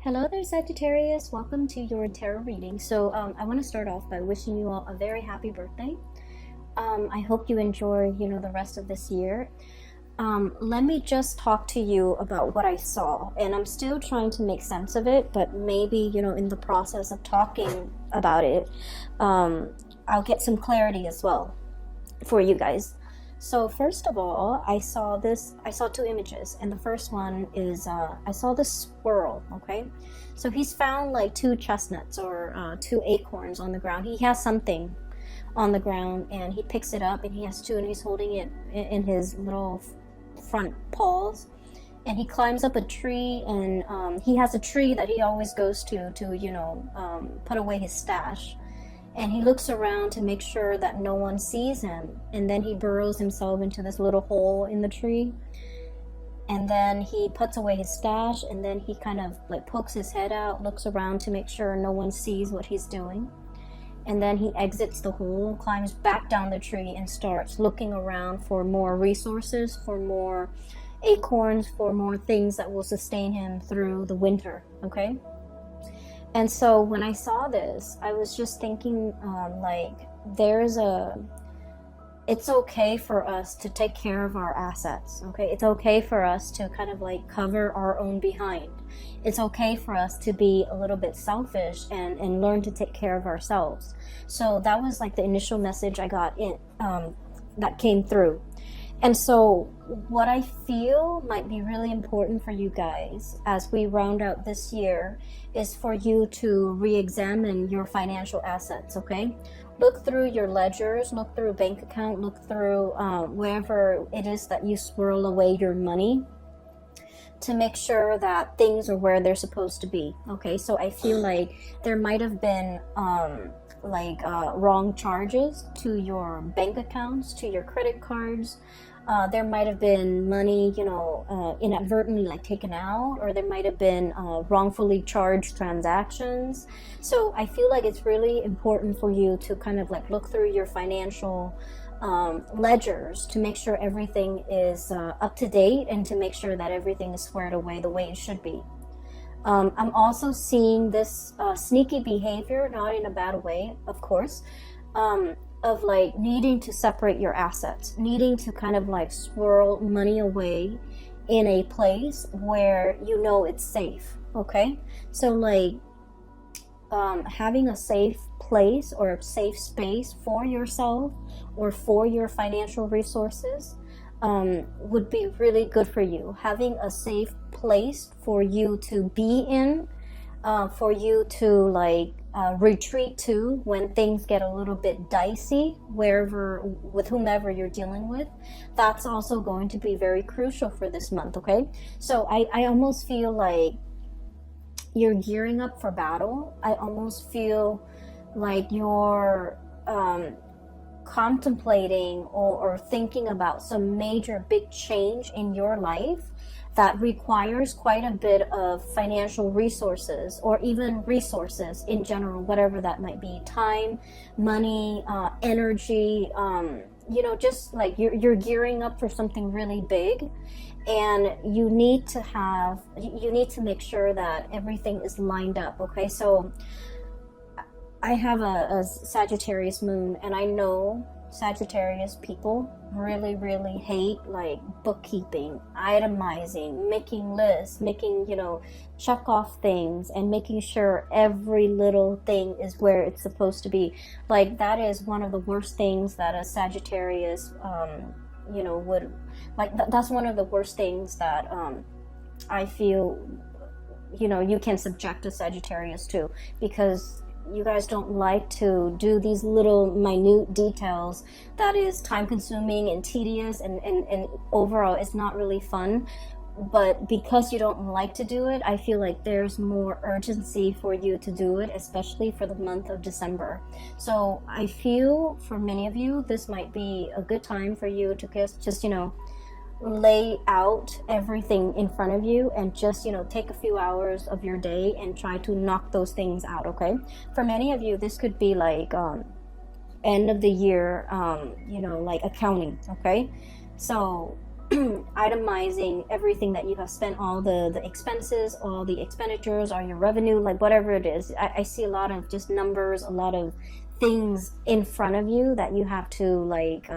Hello there, Sagittarius. Welcome to your tarot reading. I want to start off by wishing you all a very happy birthday. I hope you enjoy, the rest of this year. Let me just talk to you about what I saw, and I'm still trying to make sense of it, but maybe, in the process of talking about it, I'll get some clarity as well for you guys. So first of all, I saw two images, and the first one is, I saw this squirrel, okay? So he's found like two chestnuts or two acorns on the ground. He has something on the ground, and he picks it up, and he has two, and he's holding it in his little front paws. And he climbs up a tree, and he has a tree that he always goes to put away his stash. And he looks around to make sure that no one sees him. And then he burrows himself into this little hole in the tree. And then he puts away his stash, and then he kind of like pokes his head out, looks around to make sure no one sees what he's doing. And then he exits the hole, climbs back down the tree, and starts looking around for more resources, for more acorns, for more things that will sustain him through the winter, okay? And so when I saw this, I was just thinking, it's okay for us to take care of our assets, okay? It's okay for us to kind of like cover our own behind. It's okay for us to be a little bit selfish and learn to take care of ourselves. So that was like the initial message I got that came through. And so what I feel might be really important for you guys as we round out this year is for you to re-examine your financial assets, okay? Look through your ledgers, look through a bank account, look through wherever it is that you swirl away your money to make sure that things are where they're supposed to be, okay? So I feel like there might have been wrong charges to your bank accounts, to your credit cards. There might have been money, inadvertently like taken out, or there might have been wrongfully charged transactions. So I feel like it's really important for you to kind of like look through your financial ledgers to make sure everything is up to date and to make sure that everything is squared away the way it should be. I'm also seeing this sneaky behavior, not in a bad way, of course, of like needing to separate your assets, needing to kind of like swirl money away in a place where it's safe, okay? So like having a safe place or a safe space for yourself or for your financial resources would be really good for you. Having a safe place for you to be in, for you to retreat to when things get a little bit dicey, with whomever you're dealing with, that's also going to be very crucial for this month, okay? So I almost feel like you're gearing up for battle. I almost feel like you're contemplating or thinking about some major big change in your life that requires quite a bit of financial resources, or even resources in general, whatever that might be, time, money, energy, just like you're gearing up for something really big, and you need to make sure that everything is lined up, okay? So I have a Sagittarius moon, and I know Sagittarius people really, really hate like bookkeeping, itemizing, making lists, making, check off things and making sure every little thing is where it's supposed to be. Like that is one of the worst things that a Sagittarius, would like. That's one of the worst things that I feel, you can subject a Sagittarius to, because you guys don't like to do these little minute details that is time consuming and tedious, and overall it's not really fun. But because you don't like to do it, I feel like there's more urgency for you to do it, especially for the month of December. So I feel for many of you this might be a good time for you to just lay out everything in front of you and just take a few hours of your day and try to knock those things out, okay? For many of you, this could be like end of the year like accounting, okay? So itemizing everything that you have spent, all the expenses, all the expenditures, or your revenue, like whatever it is. I see a lot of just numbers, a lot of things in front of you that you have to like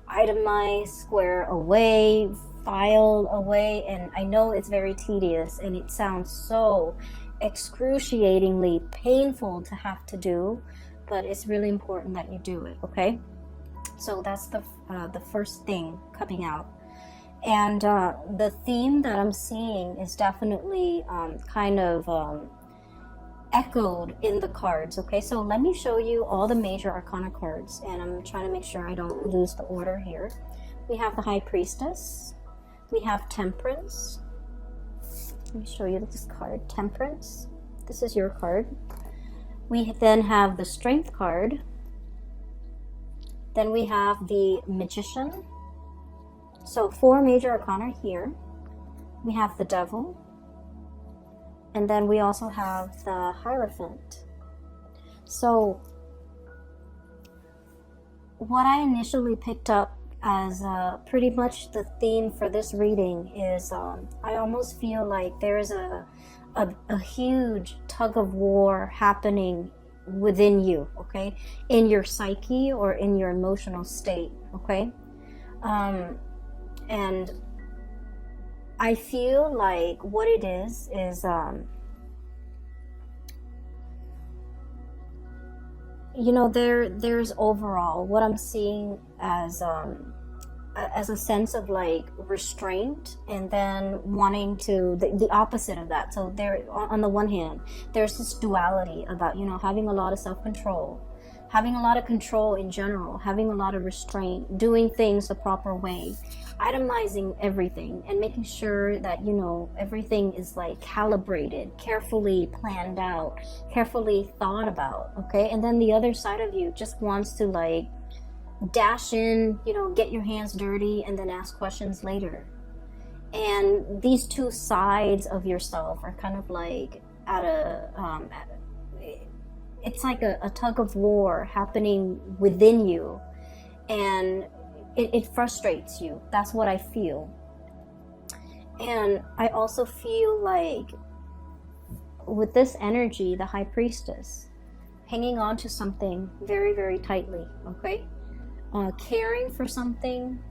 itemize, square away, file away. And I know it's very tedious and it sounds so excruciatingly painful to have to do, but it's really important that you do it. Okay, so that's the first thing coming out. And the theme that I'm seeing is definitely kind of echoed in the cards. Okay, so let me show you all the major arcana cards, and I'm trying to make sure I don't lose the order here. We have the High Priestess, we have Temperance. Let me show you this card, Temperance. This is your card. We then have the Strength card. Then we have the Magician. So 4 major arcana here. We have the Devil. And then we also have the Hierophant. So what I initially picked up as pretty much the theme for this reading is I almost feel like there is a huge tug of war happening within you, okay, in your psyche or in your emotional state, okay. And I feel like what it is you know, there's overall what I'm seeing as a sense of like restraint, and then wanting to the opposite of that. So there, on the one hand, there's this duality about, you know, having a lot of self-control, having a lot of control in general, having a lot of restraint, doing things the proper way, itemizing everything, and making sure that, you know, everything is like calibrated, carefully planned out, carefully thought about, okay. And then the other side of you just wants to like dash in, you know, get your hands dirty, and then ask questions later. And these two sides of yourself are kind of like it's like a tug of war happening within you, and it frustrates you. That's what I feel. And I also feel like with this energy, the High Priestess, hanging on to something very, very tightly, okay? Caring for something,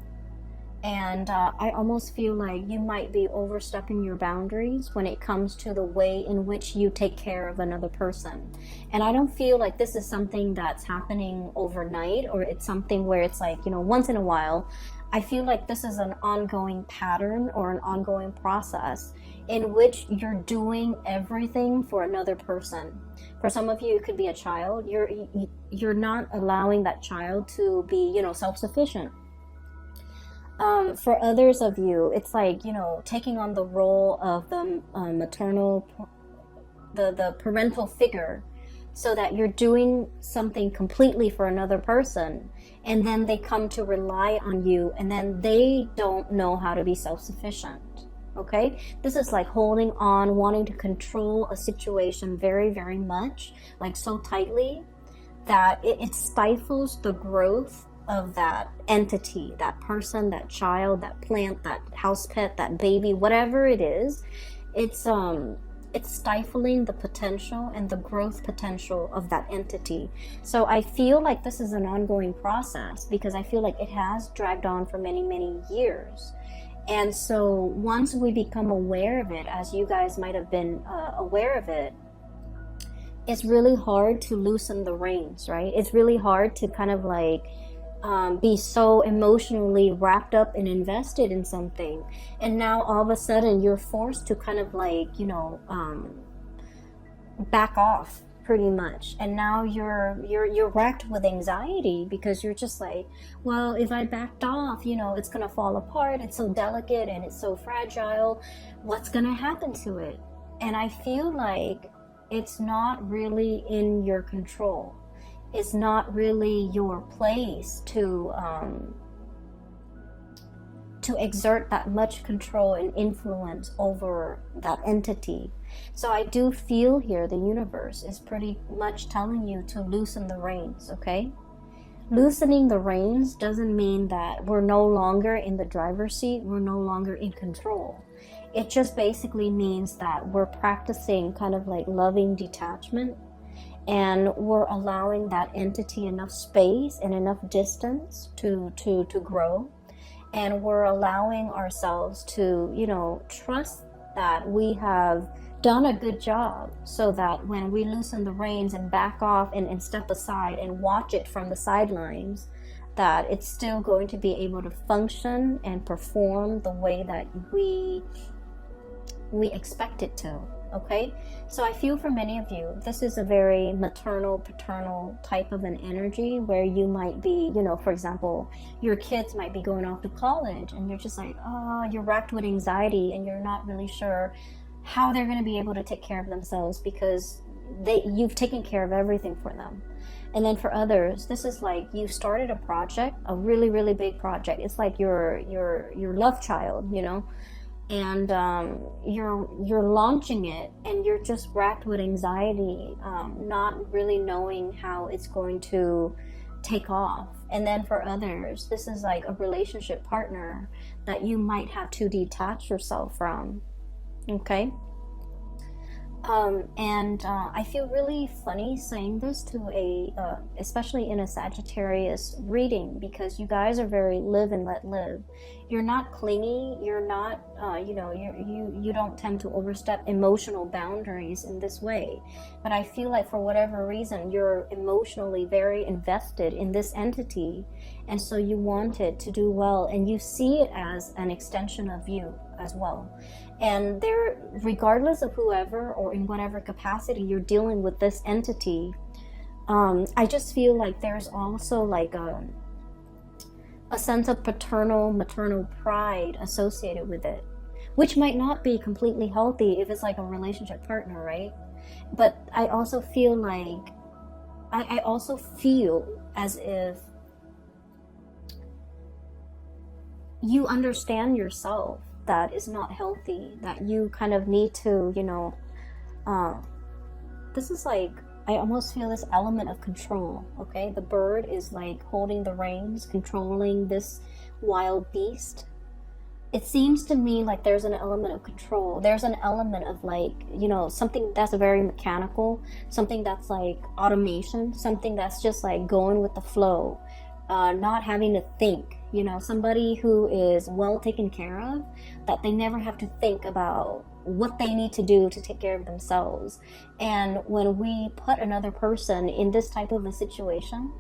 and I almost feel like you might be overstepping your boundaries when it comes to the way in which you take care of another person. And I don't feel like this is something that's happening overnight, or it's something where it's like, you know, once in a while. I feel like this is an ongoing pattern or an ongoing process in which you're doing everything for another person. For some of you, it could be a child. You're not allowing that child to be, you know, self-sufficient. For others of you, it's like, you know, taking on the role of the maternal, the parental figure, so that you're doing something completely for another person, and then they come to rely on you, and then they don't know how to be self-sufficient. Okay, this is like holding on, wanting to control a situation very, very much, like so tightly that it stifles the growth of that entity, that person, that child, that plant, that house pet, that baby, whatever it is. It's stifling the potential and the growth potential of that entity. So I feel like this is an ongoing process, because I feel like it has dragged on for many, many years. And so once we become aware of it, as you guys might have been aware of it, it's really hard to loosen the reins, right? It's really hard to kind of like be so emotionally wrapped up and invested in something, and now all of a sudden you're forced to kind of like, you know, back off pretty much. And now you're racked with anxiety, because you're just like, well, if I backed off, you know, it's gonna fall apart. It's so delicate and it's so fragile. What's gonna happen to it? And I feel like it's not really in your control. It's not really your place to exert that much control and influence over that entity. So I do feel here the universe is pretty much telling you to loosen the reins, okay? Loosening the reins doesn't mean that we're no longer in the driver's seat, we're no longer in control. It just basically means that we're practicing kind of like loving detachment, and we're allowing that entity enough space and enough distance to grow. And we're allowing ourselves to, you know, trust that we have done a good job, so that when we loosen the reins and back off and step aside and watch it from the sidelines, that it's still going to be able to function and perform the way that we expect it to. Okay, so I feel for many of you, this is a very maternal, paternal type of an energy, where you might be, you know, for example, your kids might be going off to college, and you're just like, oh, you're racked with anxiety, and you're not really sure how they're going to be able to take care of themselves, because you've taken care of everything for them. And then for others, this is like you started a project, a really, really big project. It's like your love child, you know, and you're launching it, and you're just racked with anxiety, not really knowing how it's going to take off. And then for others, this is like a relationship partner that you might have to detach yourself from. Okay. I feel really funny saying this to especially in a Sagittarius reading, because you guys are very live and let live. You're not clingy. You're not, you don't tend to overstep emotional boundaries in this way. But I feel like for whatever reason, you're emotionally very invested in this entity. And so you want it to do well, and you see it as an extension of you as well. And there, regardless of whoever or in whatever capacity you're dealing with this entity, I just feel like there's also like a sense of paternal, maternal pride associated with it, which might not be completely healthy if it's like a relationship partner, right? But I also feel like, I also feel as if you understand yourself that is not healthy, that you kind of need to, this is like, I almost feel this element of control. Okay, the bird is like holding the reins, controlling this wild beast. It seems to me like there's an element of control. There's an element of like, something that's very mechanical, something that's like automation, something that's just like going with the flow, not having to think. Somebody who is well taken care of, that they never have to think about what they need to do to take care of themselves. And when we put another person in this type of a situation,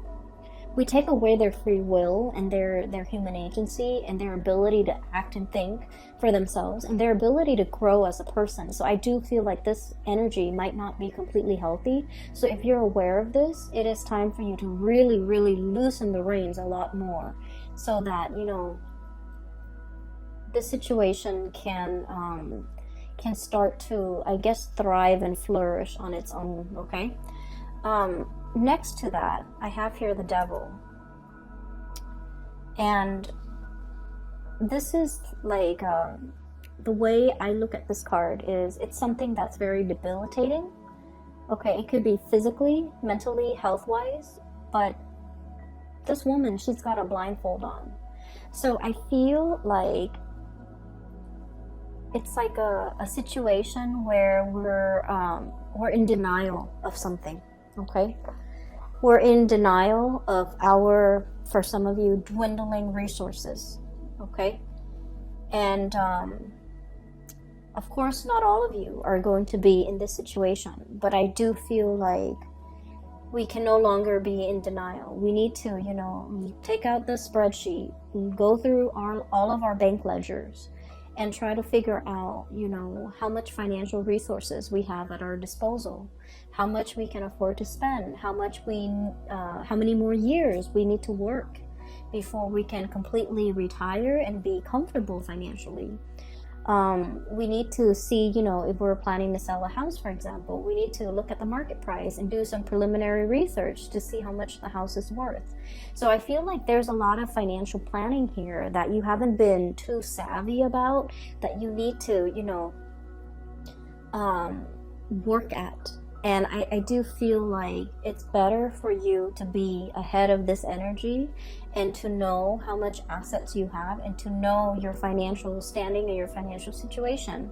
we take away their free will and their human agency and their ability to act and think for themselves and their ability to grow as a person. So I do feel like this energy might not be completely healthy. So if you're aware of this, it is time for you to really, really loosen the reins a lot more, so that, this situation can start to, I guess, thrive and flourish on its own. Okay. Next to that, I have here the devil. And this is like, the way I look at this card is, it's something that's very debilitating. Okay, it could be physically, mentally, health-wise, but this woman, she's got a blindfold on. So I feel like it's like a situation where we're in denial of something. Okay, we're in denial of our, for some of you, dwindling resources. Okay, and of course not all of you are going to be in this situation, but I do feel like we can no longer be in denial. We need to, take out the spreadsheet, go through all of our bank ledgers, and try to figure out, how much financial resources we have at our disposal, how much we can afford to spend, how many more years we need to work before we can completely retire and be comfortable financially. We need to see, if we're planning to sell a house, for example, we need to look at the market price and do some preliminary research to see how much the house is worth. So I feel like there's a lot of financial planning here that you haven't been too savvy about, that you need to, work at. And I do feel like it's better for you to be ahead of this energy and to know how much assets you have and to know your financial standing and your financial situation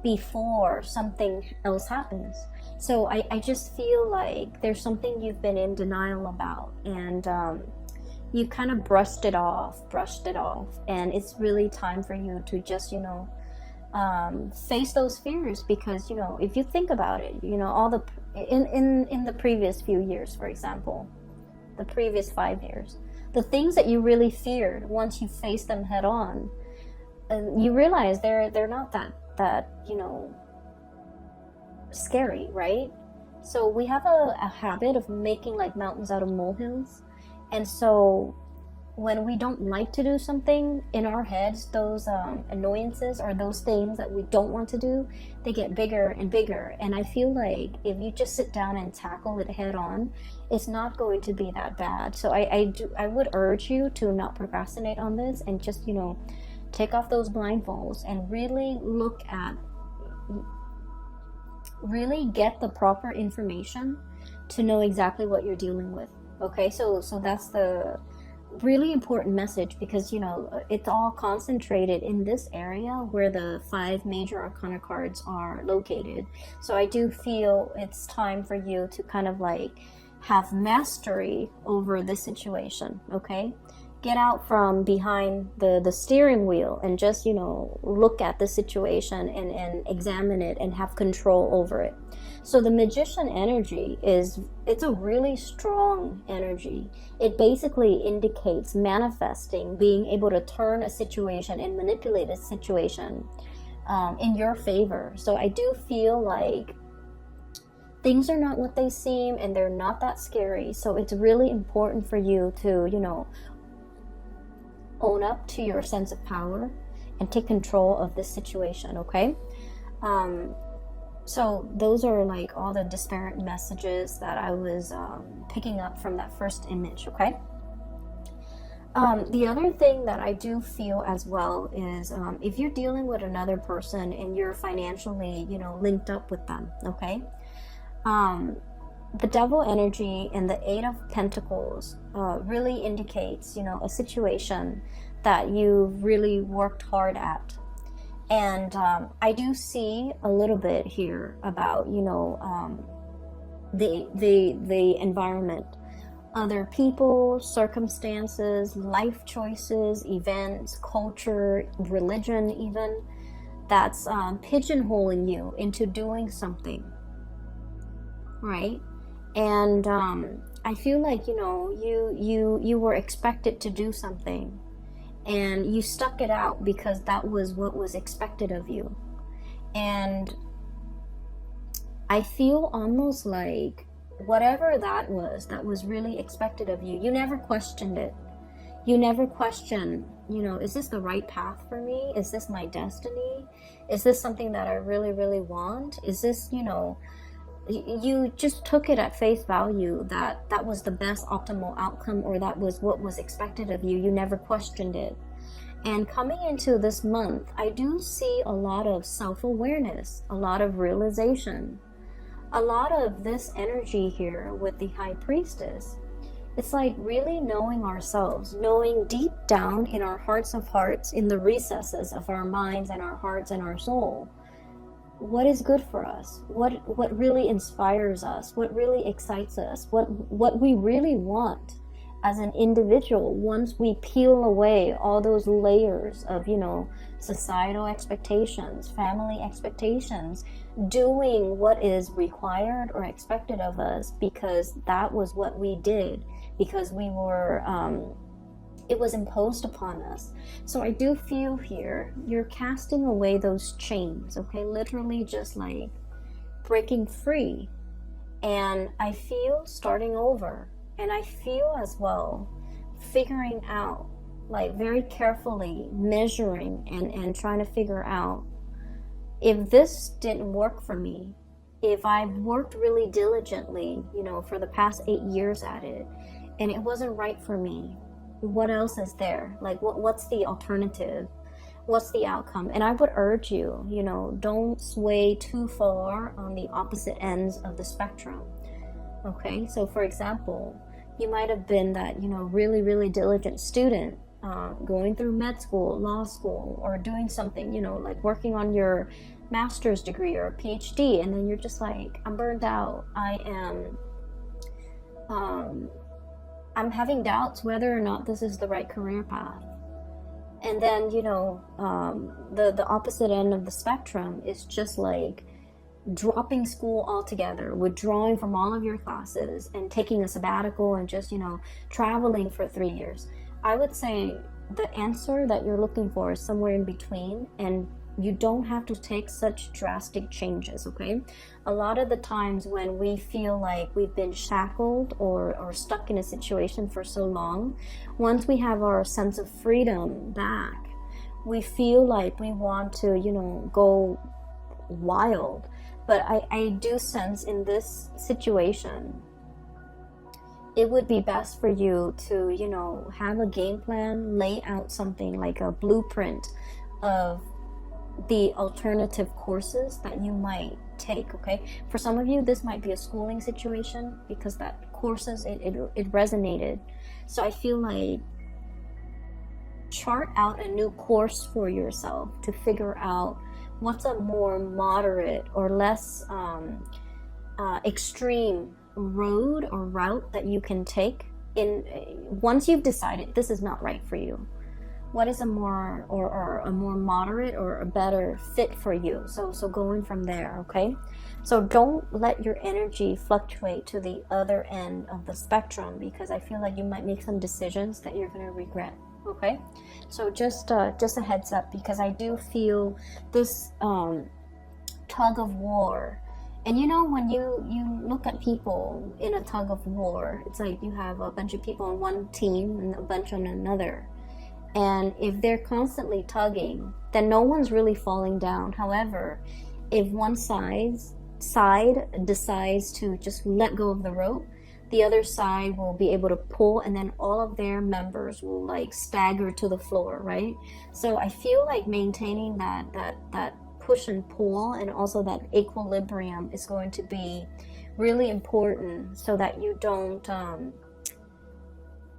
before something else happens. So I just feel like there's something you've been in denial about, and you kind of brushed it off, and it's really time for you to just, face those fears, because if you think about it, all the in the previous few years, for example, the previous 5 years, the things that you really feared, once you face them head on, you realize they're not that scary, right? So we have a habit of making like mountains out of molehills, and so when we don't like to do something, in our heads, those annoyances or those things that we don't want to do, they get bigger and bigger. And I feel like if you just sit down and tackle it head on, it's not going to be that bad. So I would urge you to not procrastinate on this, and just take off those blindfolds and really get the proper information to know exactly what you're dealing with. Okay, so that's the really important message, because it's all concentrated in this area where the 5 major arcana cards are located. So I do feel it's time for you to kind of like have mastery over this situation. Okay, get out from behind the steering wheel and just look at the situation and examine it and have control over it. So the Magician energy it's a really strong energy. It basically indicates manifesting, being able to turn a situation and manipulate a situation in your favor. So I do feel like things are not what they seem, and they're not that scary. So it's really important for you to own up to your sense of power and take control of this situation. Okay, so those are like all the disparate messages that I was picking up from that first image. Okay, the other thing that I do feel as well is if you're dealing with another person and you're financially linked up with them. Okay, the Devil energy and the 8 of Pentacles really indicates, a situation that you've really worked hard at. And I do see a little bit here about, the environment, other people, circumstances, life choices, events, culture, religion even, that's pigeonholing you into doing something, right? And I feel like you were expected to do something, and you stuck it out because that was what was expected of you. And I feel almost like whatever that was really expected of you, you never questioned it. You never questioned, is this the right path for me? Is this my destiny? Is this something that I really, really want? Is this, you just took it at face value that was the best optimal outcome, or that was what was expected of you. You never questioned it. And coming into this month, I do see a lot of self-awareness, a lot of realization, a lot of this energy here with the High Priestess. It's like really knowing ourselves, knowing deep down in our hearts of hearts, in the recesses of our minds and our hearts and our soul, what is good for us, what really inspires us, what really excites us, what we really want as an individual. Once we peel away all those layers of societal expectations, family expectations, doing what is required or expected of us because that was what we did, because we were it was imposed upon us. So I do feel here you're casting away those chains, okay? Literally just like breaking free. And I feel starting over. And I feel as well figuring out, like very carefully measuring and trying to figure out, if this didn't work for me, if I've worked really diligently, for the past 8 years at it, and it wasn't right for me, what else is there? Like, what's the alternative? what's the outcome? And I would urge you, you know, don't sway too far on the opposite ends of the spectrum. Okay, so for example, you might have been that, you know, really, really diligent student, going through med school, law school, or doing something, you know, like working on your master's degree or a PhD, and then you're just like, I'm burned out. I'm having doubts whether or not this is the right career path. And then, you know, the opposite end of the spectrum is just like dropping school altogether, withdrawing from all of your classes and taking a sabbatical and just, you know, traveling for 3 years. I would say the answer that you're looking for is somewhere in between, and you don't have to take such drastic changes, okay? A lot of the times when we feel like we've been shackled or stuck in a situation for so long, once we have our sense of freedom back, we feel like we want to, you know, go wild. But I do sense in this situation, it would be best for you to, you know, have a game plan, lay out something like a blueprint of the alternative courses that you might take, okay? For some of you, this might be a schooling situation because that courses, it resonated. So I feel like chart out a new course for yourself to figure out what's a more moderate or less extreme road or route that you can take in once you've decided this is not right for you. What is a more or a more moderate or a better fit for you? So going from there, okay? So don't let your energy fluctuate to the other end of the spectrum, because I feel like you might make some decisions that you're going to regret, okay? So just a heads up, because I do feel this tug of war. And you know, when you look at people in a tug of war, it's like you have a bunch of people on one team and a bunch on another. And if they're constantly tugging, then no one's really falling down. However, if one side decides to just let go of the rope, the other side will be able to pull, and then all of their members will like stagger to the floor, right? So I feel like maintaining that push and pull and also that equilibrium is going to be really important, so that you don't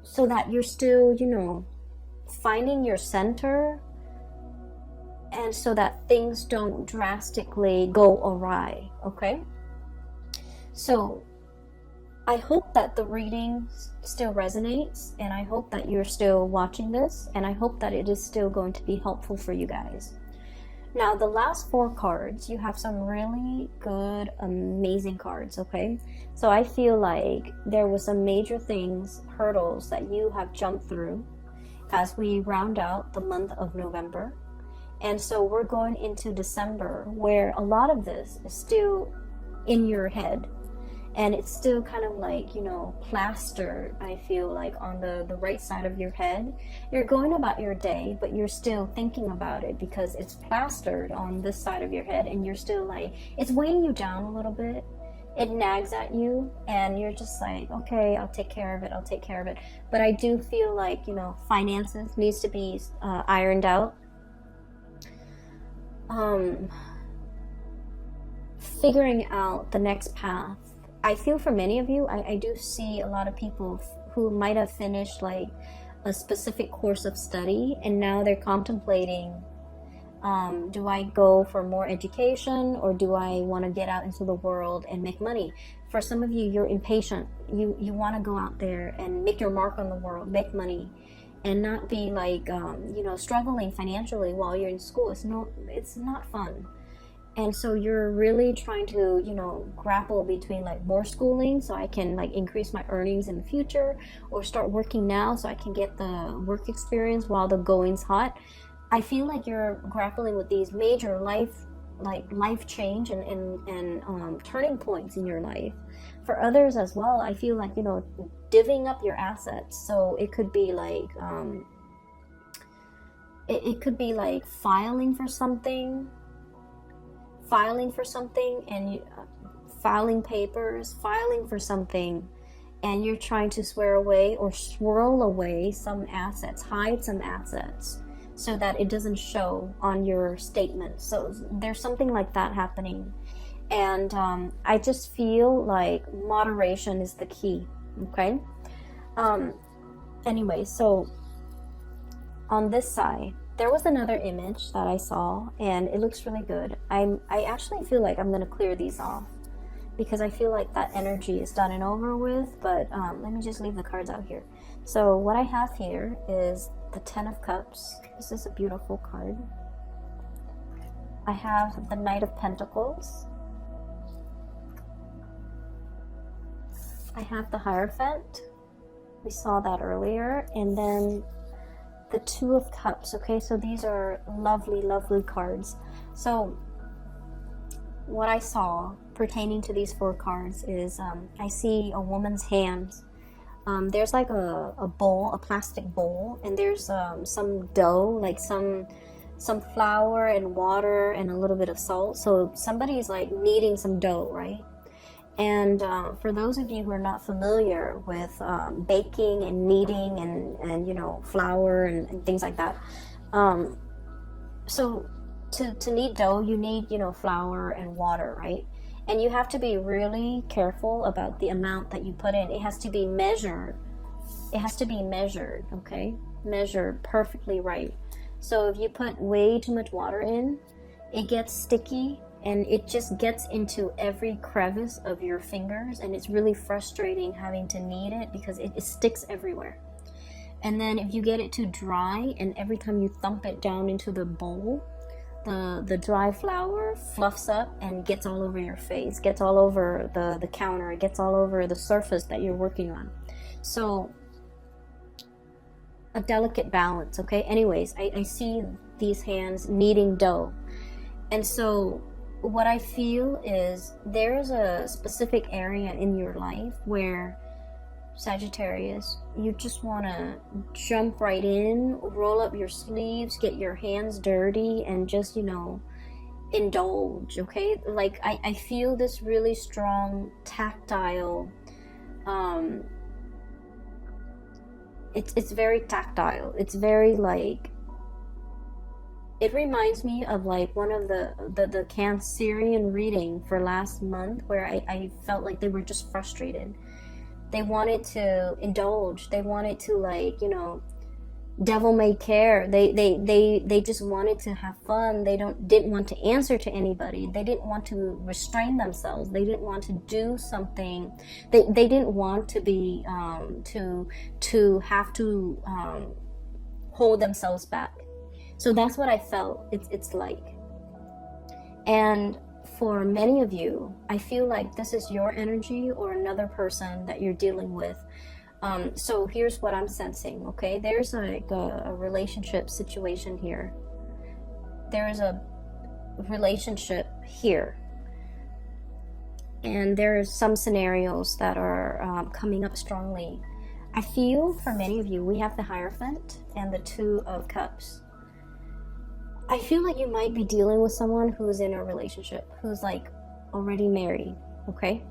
so that you're still, you know, finding your center, and so that things don't drastically go awry, okay? So I hope that the reading still resonates, and I hope that you're still watching this, and I hope that it is still going to be helpful for you guys. Now, the last 4 cards, you have some really good, amazing cards, okay? So I feel like there was some major things, hurdles that you have jumped through as we round out the month of November. And so we're going into December, where a lot of this is still in your head, and it's still kind of like, you know, plastered, I feel like, on the right side of your head. You're going about your day, but you're still thinking about it because it's plastered on this side of your head, and you're still like, it's weighing you down a little bit. It nags at you, and you're just like, okay, I'll take care of it. But I do feel like, you know, finances needs to be ironed out. Figuring out the next path. I feel for many of you, I do see a lot of people who might have finished like a specific course of study, and now they're contemplating, do I go for more education, or do I want to get out into the world and make money? For some of you, you're impatient. You want to go out there and make your mark on the world, make money, and not be like, you know, struggling financially while you're in school. It's not fun. And so you're really trying to, you know, grapple between like more schooling so I can like increase my earnings in the future, or start working now so I can get the work experience while the going's hot. I feel like you're grappling with these major life change and turning points in your life. For others as well, I feel like, you know, divvying up your assets. So it could be like it could be like filing for something, and filing papers, filing for something, and you're trying to swear away or swirl away some assets, hide some assets, so that it doesn't show on your statement. So there's something like that happening. And I just feel like moderation is the key. Okay. Anyway, so on this side, there was another image that I saw, and it looks really good. I actually feel like I'm going to clear these off because I feel like that energy is done and over with. But let me just leave the cards out here. So what I have here is the 10 of Cups. This is a beautiful card. I have the Knight of Pentacles. I have the Hierophant. We saw that earlier. And then the 2 of Cups. Okay, so these are lovely, lovely cards. So what I saw pertaining to these 4 cards is I see a woman's hands. There's like a bowl, a plastic bowl, and there's some dough, like some flour and water and a little bit of salt. So somebody's like kneading some dough, right? And for those of you who are not familiar with baking and kneading and you know, flour and things like that, so to knead dough, you need, you know, flour and water, right? And you have to be really careful about the amount that you put in. It has to be measured. It has to be measured, okay? Measured perfectly right. So if you put way too much water in, it gets sticky and it just gets into every crevice of your fingers, and it's really frustrating having to knead it because it sticks everywhere. And then if you get it too dry, and every time you thump it down into the bowl, the dry flour fluffs up and gets all over your face, gets all over the counter, it gets all over the surface that you're working on. So a delicate balance, okay? Anyways, I see these hands kneading dough. And so what I feel is there's a specific area in your life where, Sagittarius, you just want to jump right in, roll up your sleeves, get your hands dirty, and just, you know, indulge, okay? Like, I feel this really strong tactile, it's very tactile. It's very, like, it reminds me of, like, one of the Cancerian reading for last month where I felt like they were just frustrated. They wanted to indulge. They wanted to, like, you know, devil may care. They just wanted to have fun. They didn't want to answer to anybody. They didn't want to restrain themselves. They didn't want to do something. They didn't want to be to have to hold themselves back. So that's what I felt it's like. And for many of you, I feel like this is your energy or another person that you're dealing with. So here's what I'm sensing, okay? There's like a relationship situation here. There is a relationship here. And there's some scenarios that are coming up strongly. I feel for many of you, we have the Hierophant and the 2 of Cups. I feel like you might be dealing with someone who's in a relationship, who's like already married, okay?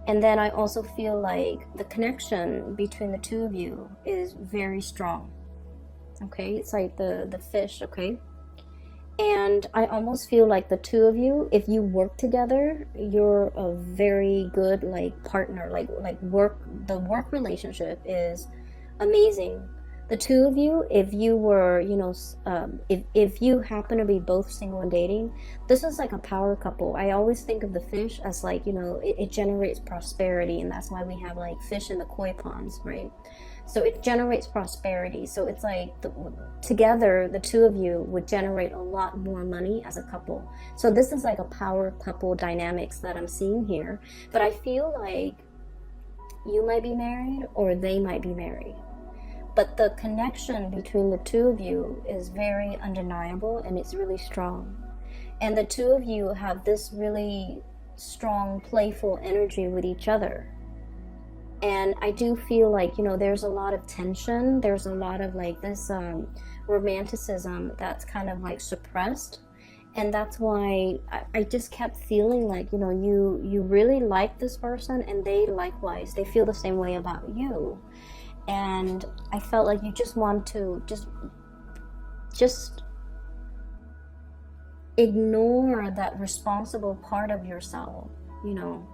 And then I also feel like the connection between the 2 of you is very strong, okay? It's like the fish, okay? And I almost feel like the 2 of you, if you work together, you're a very good, like, partner. Like the work relationship is amazing. The 2 of you, if you were, you know, if you happen to be both single and dating, this is like a power couple. I always think of the fish as, like, you know, it generates prosperity, and that's why we have, like, fish in the koi ponds, right? So it generates prosperity. So it's like together, the 2 of you would generate a lot more money as a couple. So this is like a power couple dynamics that I'm seeing here. But I feel like you might be married or they might be married. But the connection between the 2 of you is very undeniable, and it's really strong. And the 2 of you have this really strong, playful energy with each other. And I do feel like, you know, there's a lot of tension. There's a lot of, like, this romanticism that's kind of, like, suppressed. And that's why I just kept feeling like, you know, you really like this person, and they likewise. They feel the same way about you. And I felt like you just want to just just ignore that responsible part of yourself, you know.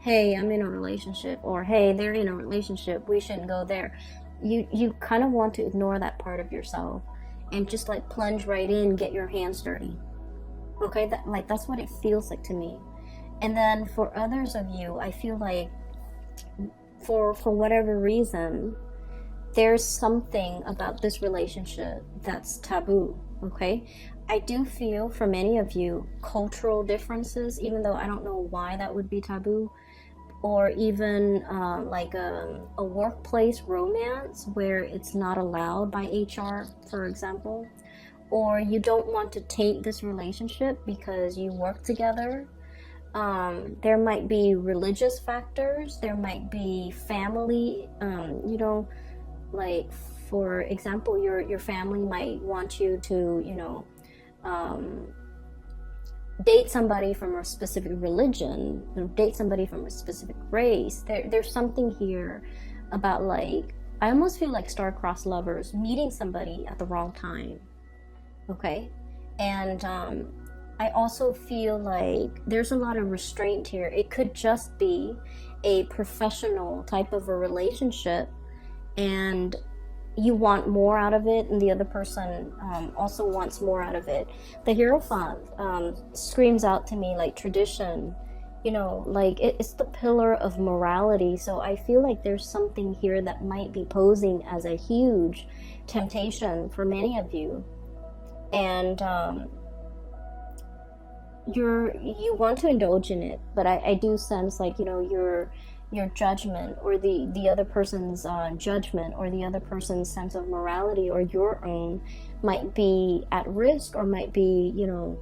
Hey, I'm in a relationship, or hey, they're in a relationship, we shouldn't go there. You kind of want to ignore that part of yourself and just like plunge right in, get your hands dirty. Okay, that's what it feels like to me. And then for others of you, I feel like for whatever reason, there's something about this relationship that's taboo. Okay, I do feel for many of you, cultural differences, even though I don't know why that would be taboo, or even like a workplace romance where it's not allowed by HR, for example, or you don't want to taint this relationship because you work together. There might be religious factors, there might be family, you know, like for example, your family might want you to, you know, date somebody from a specific religion, date somebody from a specific race. There's something here about, like, I almost feel like star-crossed lovers meeting somebody at the wrong time. Okay, and I also feel like there's a lot of restraint here. It could just be a professional type of a relationship, and you want more out of it, and the other person also wants more out of it. The Hierophant screams out to me like tradition, you know, like it's the pillar of morality. So I feel like there's something here that might be posing as a huge temptation for many of you. And you want to indulge in it, but I do sense, like, you know, your judgment, or the other person's judgment, or the other person's sense of morality, or your own, might be at risk, or might be, you know,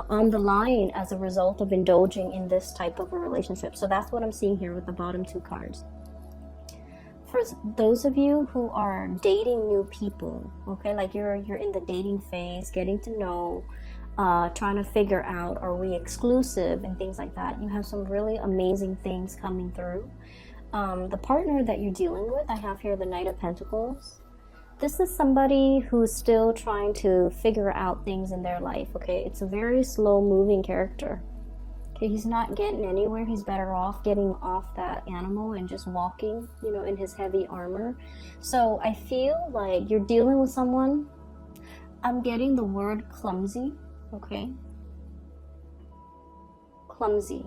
on the line as a result of indulging in this type of a relationship. So that's what I'm seeing here with the bottom two cards. For those of you who are dating new people, okay, like you're in the dating phase, getting to know, trying to figure out, are we exclusive and things like that, you have some really amazing things coming through. The partner that you're dealing with, I have here the Knight of Pentacles. This is somebody who's still trying to figure out things in their life, okay? It's a very slow moving character. Okay, he's not getting anywhere. He's better off getting off that animal and just walking, you know, in his heavy armor. So I feel like you're dealing with someone, I'm getting the word clumsy, okay? Clumsy.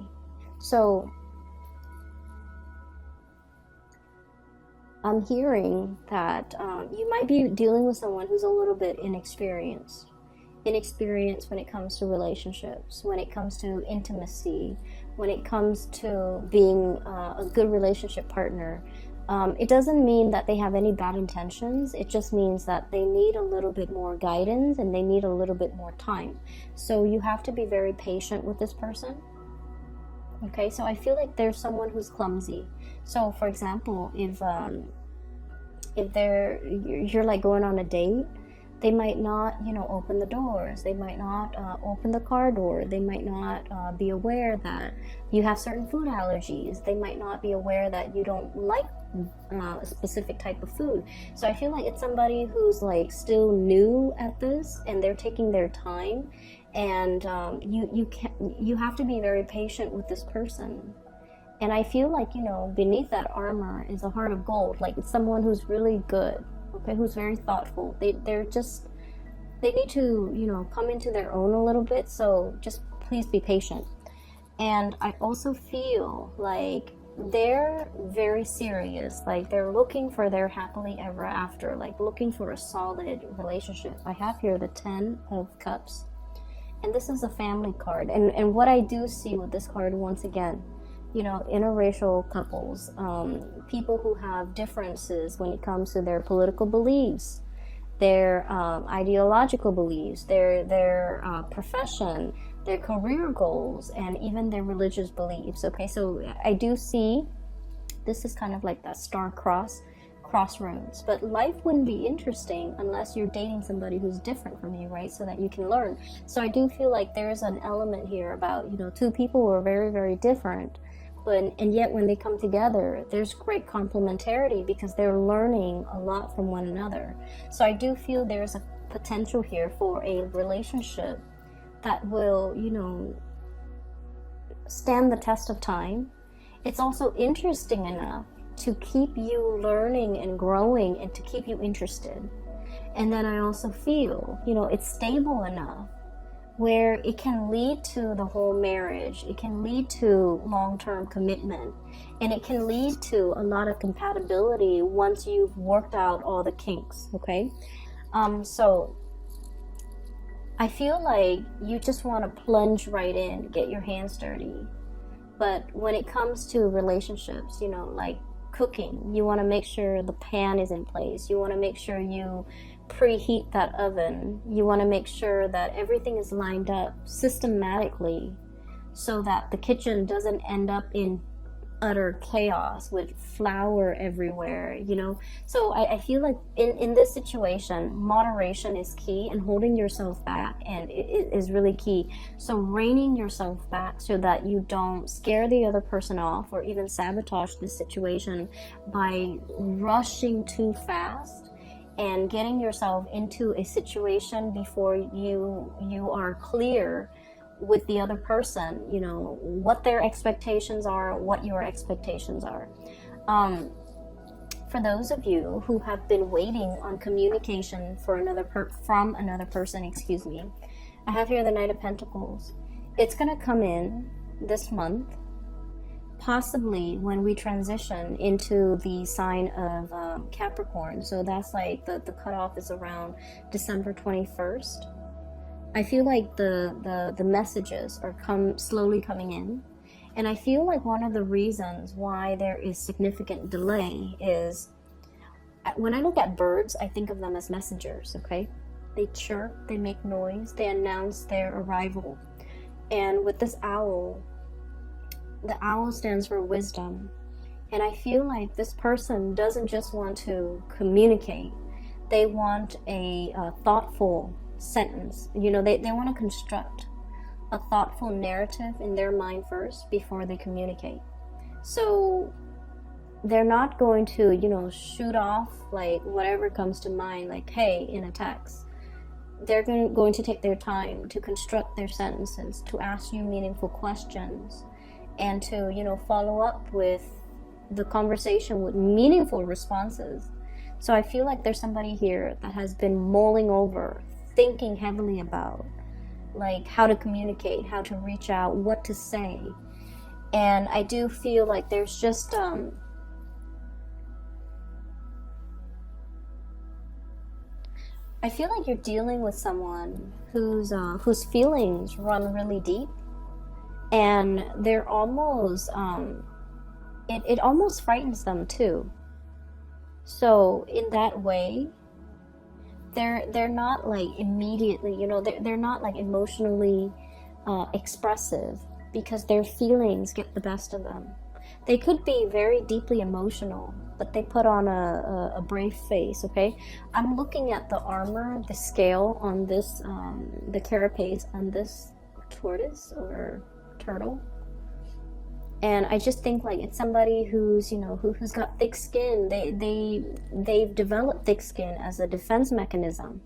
So I'm hearing that you might be dealing with someone who's a little bit inexperienced when it comes to relationships, when it comes to intimacy, when it comes to being a good relationship partner. It doesn't mean that they have any bad intentions. It just means that they need a little bit more guidance and they need a little bit more time. So you have to be very patient with this person. Okay, so I feel like there's someone who's clumsy. So for example, if you're like going on a date, they might not, you know, open the doors. They might not open the car door. They might not be aware that you have certain food allergies. They might not be aware that you don't like a specific type of food. So I feel like it's somebody who's like still new at this, and they're taking their time. And you have to be very patient with this person. And I feel like, you know, beneath that armor is a heart of gold. Like, it's someone who's really good, okay, who's very thoughtful. They need to, you know, come into their own a little bit. So just please be patient. And I also feel like they're very serious. Like, they're looking for their happily ever after, like looking for a solid relationship. I have here the 10 of Cups. And this is a family card. And what I do see with this card, once again, you know, interracial couples, people who have differences when it comes to their political beliefs, their ideological beliefs, their profession, their career goals, and even their religious beliefs. Okay, so I do see this is kind of like that crossroads. But life wouldn't be interesting unless you're dating somebody who's different from you, right? So that you can learn. So I do feel like there's an element here about, you know, two people who are very, very different, and yet when they come together, there's great complementarity because they're learning a lot from one another. So I do feel there's a potential here for a relationship that will, you know, stand the test of time. It's also interesting enough to keep you learning and growing and to keep you interested. And then I also feel, you know, it's stable enough where it can lead to the whole marriage. It can lead to long-term commitment, and it can lead to a lot of compatibility once you've worked out all the kinks, okay? So I feel like you just want to plunge right in, get your hands dirty. But when it comes to relationships, you know, like cooking, you want to make sure the pan is in place. You want to make sure you preheat that oven. You want to make sure that everything is lined up systematically so that the kitchen doesn't end up in utter chaos with flour everywhere, you know. So I feel like in this situation, moderation is key, and holding yourself back and it is really key. So reining yourself back so that you don't scare the other person off or even sabotage the situation by rushing too fast and getting yourself into a situation before you are clear with the other person, you know, what their expectations are, what your expectations are. For those of you who have been waiting on communication from another person, excuse me, I have here the Knight of Pentacles. It's going to come in this month, possibly when we transition into the sign of Capricorn. So that's like the cutoff is around December 21st. I feel like the messages are slowly coming in. And I feel like one of the reasons why there is significant delay is when I look at birds, I think of them as messengers, okay? They chirp, they make noise, they announce their arrival. And with this owl, the owl stands for wisdom. And I feel like this person doesn't just want to communicate. They want a thoughtful sentence. You know, they want to construct a thoughtful narrative in their mind first before they communicate. So they're not going to, you know, shoot off like whatever comes to mind, like hey, in a text. They're going to take their time to construct their sentences, to ask you meaningful questions, and to, you know, follow up with the conversation with meaningful responses. So I feel like there's somebody here that has been mulling over, thinking heavily about like how to communicate, how to reach out, what to say. And I do feel like there's just I feel like you're dealing with someone whose feelings run really deep, and they're almost it almost frightens them too. So in that way, they're not like immediately, you know, they're not like emotionally expressive because their feelings get the best of them. They could be very deeply emotional, but they put on a brave face, okay? I'm looking at the armor, the scale on this, the carapace on this tortoise or turtle. And I just think like it's somebody who's, you know, who's got thick skin. They've developed thick skin as a defense mechanism.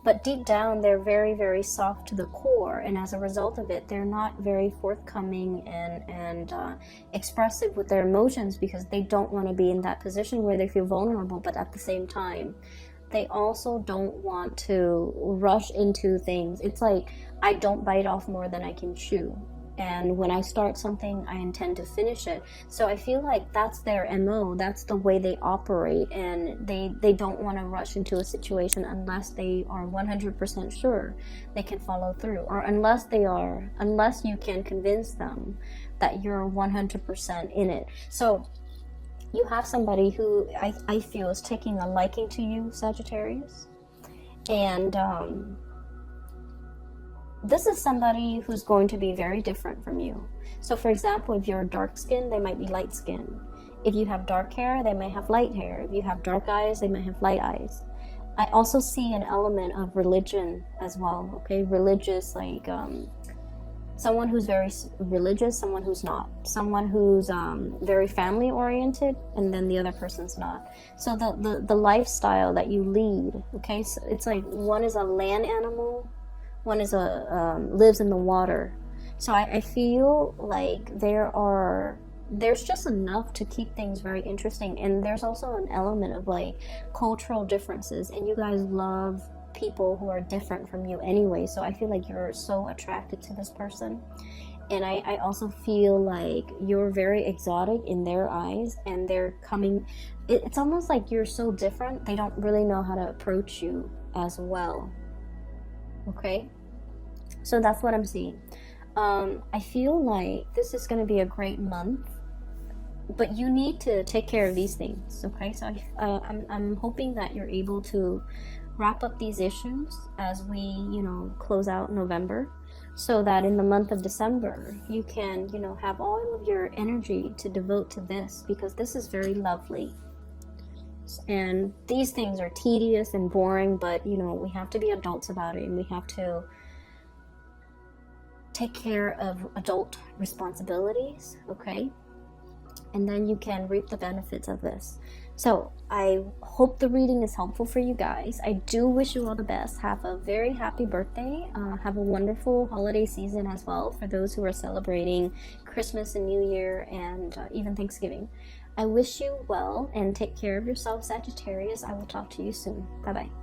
But deep down, they're very, very soft to the core. And as a result of it, they're not very forthcoming and expressive with their emotions because they don't want to be in that position where they feel vulnerable. But at the same time, they also don't want to rush into things. It's like, I don't bite off more than I can chew. And when I start something, I intend to finish it. So I feel like that's their MO. That's the way they operate. And they don't want to rush into a situation unless they are 100% sure they can follow through. Or unless you can convince them that you're 100% in it. So you have somebody who I feel is taking a liking to you, Sagittarius. And this is somebody who's going to be very different from you. So for example, if you're dark skinned, they might be light skinned. If you have dark hair, they may have light hair. If you have dark eyes, they may have light eyes. I also see an element of religion as well, okay? Religious, like someone who's very religious, someone who's not, someone who's very family oriented, and then the other person's not. So the lifestyle that you lead, okay, so it's like one is a land animal, one is lives in the water. So I feel like there's just enough to keep things very interesting, and there's also an element of like cultural differences, and you guys love people who are different from you anyway, so I feel like you're so attracted to this person. And I also feel like you're very exotic in their eyes, and they're coming, it's almost like you're so different they don't really know how to approach you as well. Okay, so that's what I'm seeing. I feel like this is going to be a great month, but you need to take care of these things. Okay, so I'm hoping that you're able to wrap up these issues as we, close out November, so that in the month of December you can, have all of your energy to devote to this, because this is very lovely. And these things are tedious and boring, but we have to be adults about it, and we have to take care of adult responsibilities, okay? And then you can reap the benefits of this. So I hope the reading is helpful for you guys. I do wish you all the best. Have a very happy birthday. Have a wonderful holiday season as well for those who are celebrating Christmas and New Year, and even Thanksgiving. I wish you well, and take care of yourself, Sagittarius. I will talk to you soon. Bye-bye.